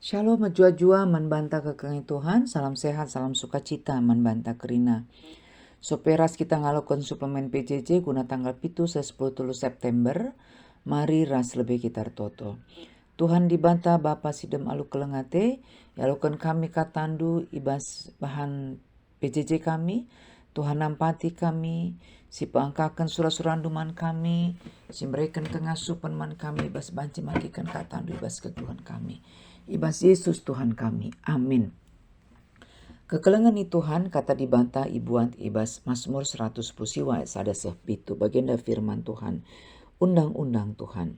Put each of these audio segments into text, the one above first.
Shalom menjua-jua manbanta kekengai Tuhan, salam sehat, salam sukacita manbanta kerina. Soperas kita ngalakukan suplemen PJJ guna tanggal pitu 10 September, mari ras lebih kita toto. Tuhan dibanta Bapa sidem alu kelengate, yalukan kami katandu ibas bahan PJJ kami, Tuhan nampati kami, si peangkakan surah-suranduman kami, si mereka kengasupan man kami, ibas banci makikan katandu ibas ke Tuhan kami. Ibas Yesus Tuhan kami. Amin. Kekelengan ni Tuhan kata dibantah ibuan ibas Mazmur 110 siwa sada sepitu bagenda firman Tuhan. Undang-undang Tuhan.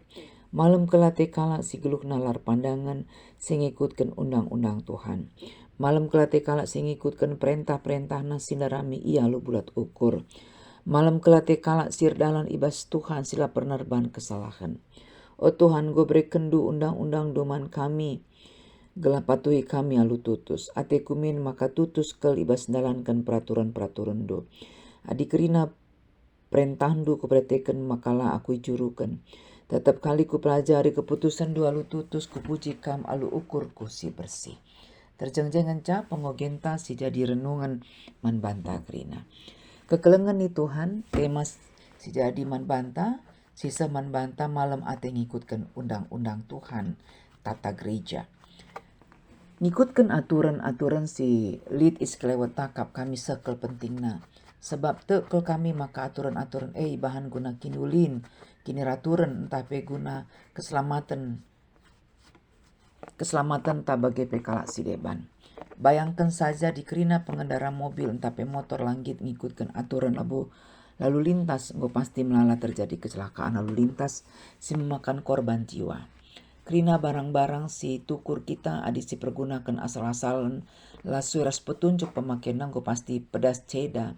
Malam kelate kala si geluk nalar pandangan singikutkan undang-undang Tuhan. Malam kelate kala singikutkan perintah-perintah na sindarami ia lu bulat ukur. Malam kelate kala sir dalan ibas Tuhan sila penerban kesalahan. O Tuhan go kendu undang-undang doman kami. Gelapatuhi kami alu tutus. Ate kumin maka tutus kel ibas dalankan peraturan-peraturan do. Adikerina perintahdu keperteken makalah aku jurukan. Tetap kali ku pelajari keputusan du alu tutus kupuji kam alu ukur ku si bersih. Terjeng-jengan ca pengogenta si jadi renungan manbanta kerina. Kekelengan ni Tuhan temas si jadi manbanta sisa manbanta malam ate ngikutkan undang-undang Tuhan tata gereja. Ngikutkan aturan-aturan si lead is kelewat takap kami sekel pentingna. Sebab tekel kami maka aturan-aturan bahan guna kinulin, kini raturan entah pe guna keselamatan tabagai pekala si deban. Bayangkan saja dikerina pengendara mobil entah pe motor langgit ngikutkan aturan lalu lintas, pasti melala terjadi kecelakaan lalu lintas si memakan korban jiwa. Kerina barang-barang si tukur kita adi si pergunakan asal-asalan lasu ras petunjuk pemakaian nanggo pasti pedas ceda.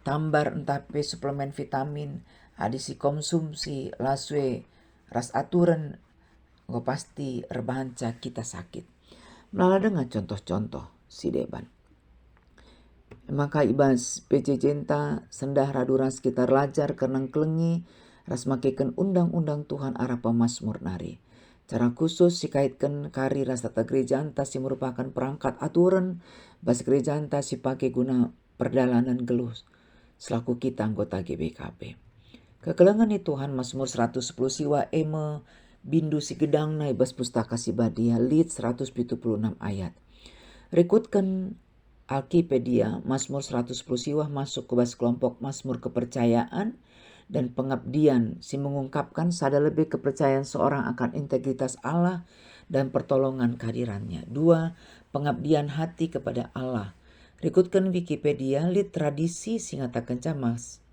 Tambar entah pe suplemen vitamin adi si konsumsi lasue ras aturan go pasti rebanca kita sakit. Melala dengan contoh-contoh si deban. Maka ibas PJJ sendah radura sekitar lajar kenang kelengi ras makekan undang-undang Tuhan arah pemasmur nari. Cara khusus dikaitkan kari ras tata gereja anta si merupakan perangkat aturan bas gereja anta si pakai guna perdalanan gelus selaku kita anggota GBKP. Kekelengan ni Tuhan Mazmur 110 siwa bindu si gedang na ibas pustaka si badia lead 176 ayat. Rekutkan Alkipedia Mazmur 110 siwa masuk ke bas kelompok Mazmur kepercayaan dan pengabdian si mengungkapkan sada lebih kepercayaan seorang akan integritas Allah dan pertolongan kehadirannya. 2. Pengabdian hati kepada Allah. Rekutkan Wikipedia lit tradisi singatakan camas.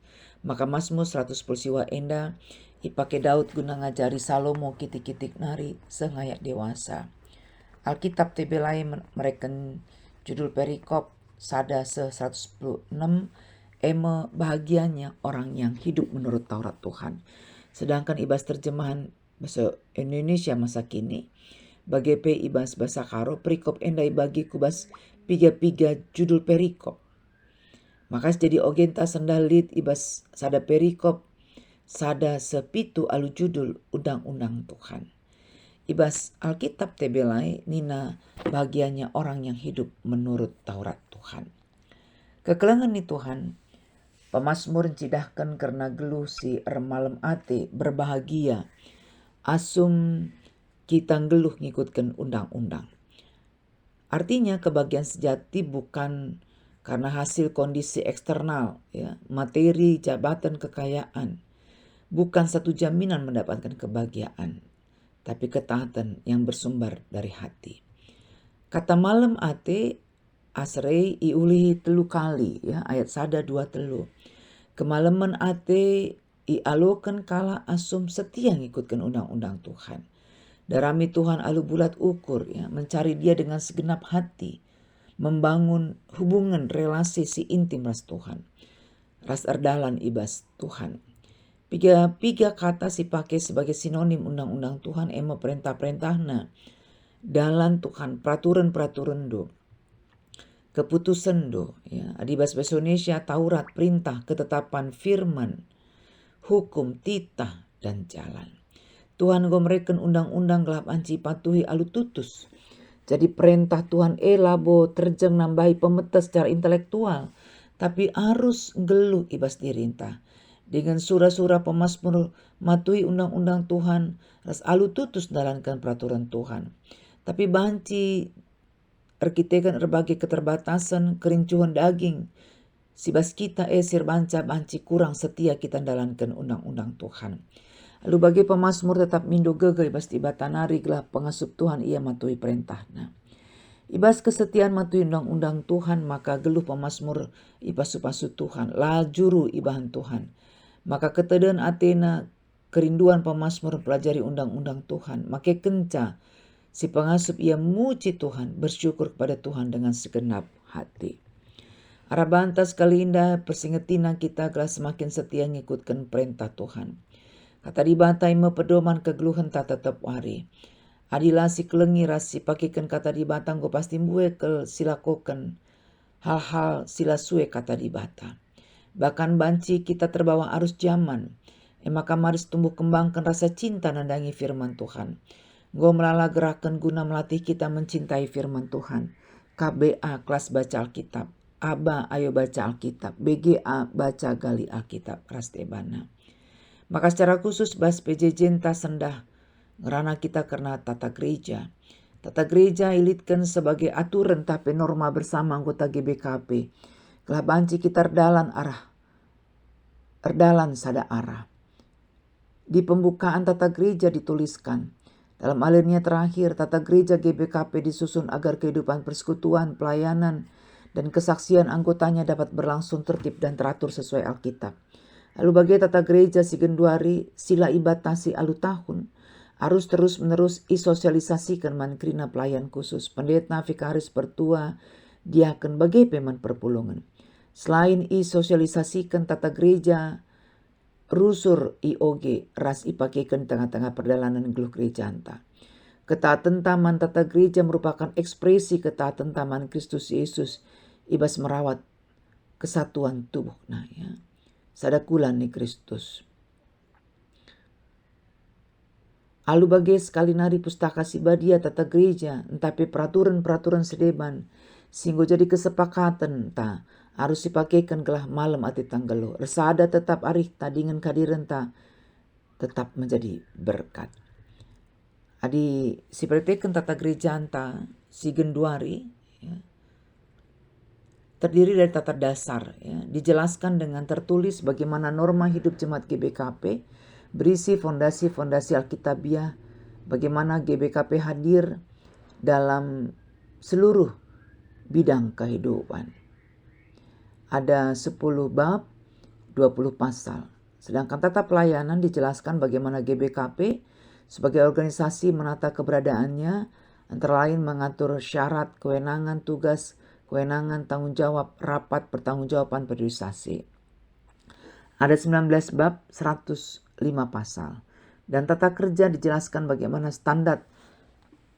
Maka Mazmur 110 siwa enda ipake Daud guna ngajari Salomo kitik-kitik nari sengayak dewasa. Alkitab tebelai mereken judul perikop sada 116 bahagianya orang yang hidup menurut Taurat Tuhan. Sedangkan ibas terjemahan bahasa Indonesia masa kini bagi ibas bahasa karo perikop endai bagi kubas piga-piga judul perikop. Maka jadi ogenta sendalit ibas sada perikop sada sepitu alu judul undang-undang Tuhan. Ibas Alkitab tebelai nina bagiannya orang yang hidup menurut Taurat Tuhan. Kekelengan ni Tuhan Pemasmur cidahkan karena geluh si malam ate berbahagia. Asum kita geluh ngikutkan undang-undang. Artinya kebahagiaan sejati bukan karena hasil kondisi eksternal, ya, materi, jabatan, kekayaan. Bukan satu jaminan mendapatkan kebahagiaan, tapi ketaatan yang bersumber dari hati. Kata malam ate asrei iulihi telu kali, ya, ayat sada 2 telu. Kemalaman ate ialokan kala asum setia ngikutkan undang-undang Tuhan. Darami Tuhan alu bulat ukur, ya, mencari dia dengan segenap hati. Membangun hubungan relasi si intim ras Tuhan. Ras erdalan ibas Tuhan. Piga kata si pakai sebagai sinonim undang-undang Tuhan perintah-perintahna. Dalan Tuhan peraturan-peraturan do. Keputusan do, ya, adibas bahasa Indonesia Taurat, perintah, ketetapan, firman, hukum, titah, dan jalan. Tuhan go mereken undang-undang gelap anci patuhi alu tutus. Jadi perintah Tuhan labo terjeng nambahi pemetes secara intelektual, tapi harus gelu ibas dirintah. Dengan surah-surah pemazmur matui undang-undang Tuhan, ras alu tutus dalankan peraturan Tuhan. Tapi banci arkitekan berbagai keterbatasan kerincuhan daging. Sibas kita sir banci kurang setia kita dalankan undang-undang Tuhan. Lalu bagi pemazmur tetap mindo gegai ibas tibatanari gelah pengasup Tuhan ia matui perintahna. Ibas kesetiaan matui undang-undang Tuhan, maka geluh pemazmur ipasu-pasu Tuhan, lajuru ibahan Tuhan. Maka ketedean Athena kerinduan pemazmur pelajari undang-undang Tuhan, maka kenca si pengasup ia muji Tuhan, bersyukur kepada Tuhan dengan segenap hati. Arabanta sekali indah persingetina kita gelah semakin setia ngikutkan perintah Tuhan. Kata dibantai pedoman kegeluhan tak tetap wari. Adilah si kelengi rasi pakikan kata dibatang go pasti mbue ke silakokan hal-hal sila sue kata dibata. Bahkan banci kita terbawa arus zaman. Maka maris tumbuh kembangkan rasa cinta nandangi firman Tuhan. Go melala gerakan guna melatih kita mencintai firman Tuhan. KBA kelas baca Alkitab. ABA ayo baca Alkitab. BGA baca gali Alkitab. Rastebana. Maka secara khusus bas PJJ entah sendah ngerana kita karena tata gereja. Tata gereja ilitkan sebagai aturan tapi norma bersama anggota GBKP. Kelah banci kita erdalan sada arah. Di pembukaan tata gereja dituliskan, dalam alinea terakhir tata gereja GBKP disusun agar kehidupan persekutuan, pelayanan, dan kesaksian anggotanya dapat berlangsung tertib dan teratur sesuai Alkitab. Lalu bagi tata gereja si genduari sila ibatasi alu tahun harus terus-menerus isosialisasikan mankrina pelayan khusus pendeta vikaris pertua diaken bagai peman perpulungan. Selain isosialisasikan tata gereja rusur IOG ras ipakekan tengah-tengah perjalanan geluh gereja anta. Ketaatan taman tata gereja merupakan ekspresi ketaatan taman Kristus Yesus ibas merawat kesatuan tubuh. Nah ya. Sadakulan ni Kristus. Alu bagai sekali nari pustaka sibadia tata gereja, entapi peraturan-peraturan sedeban, sehingga jadi kesepakatan ta harus dipakaikan gelah malam ati tanggalo. Resada tetap arih tadingan kadiran ta tetap menjadi berkat. Adi sipertekan tata gereja anta si genduari ya, terdiri dari tata dasar, ya, dijelaskan dengan tertulis bagaimana norma hidup jemaat GBKP, berisi fondasi-fondasi Alkitabiah, bagaimana GBKP hadir dalam seluruh bidang kehidupan. Ada 10 bab, 20 pasal. Sedangkan tata pelayanan dijelaskan bagaimana GBKP sebagai organisasi menata keberadaannya, antara lain mengatur syarat, kewenangan, tugas, kewenangan, tanggung jawab, rapat, pertanggungjawaban periodisasi. Ada 19 bab, 105 pasal. Dan tata kerja dijelaskan bagaimana standar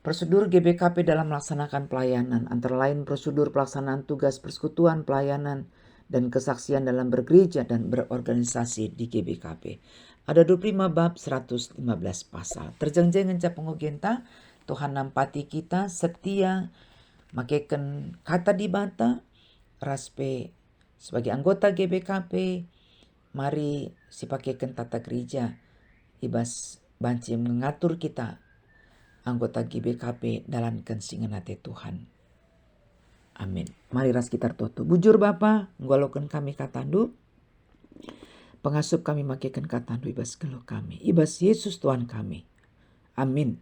prosedur GBKP dalam melaksanakan pelayanan, antara lain prosedur pelaksanaan tugas persekutuan, pelayanan, dan kesaksian dalam bergereja dan berorganisasi di GBKP. Ada 25 bab, 115 pasal. Terjengjeng encap pengogenta, Tuhan nampati kita setia, makaikan kata dibata, raspe sebagai anggota GBKP, mari sipakaikan tata gereja, ibas banci mengatur kita, anggota GBKP dalam kensinganate Tuhan. Amin. Mari ras kita tutup. Bujur Bapa, nggolokan kami katandu, pengasup kami makaikan katandu ibas gelo kami, ibas Yesus Tuhan kami. Amin.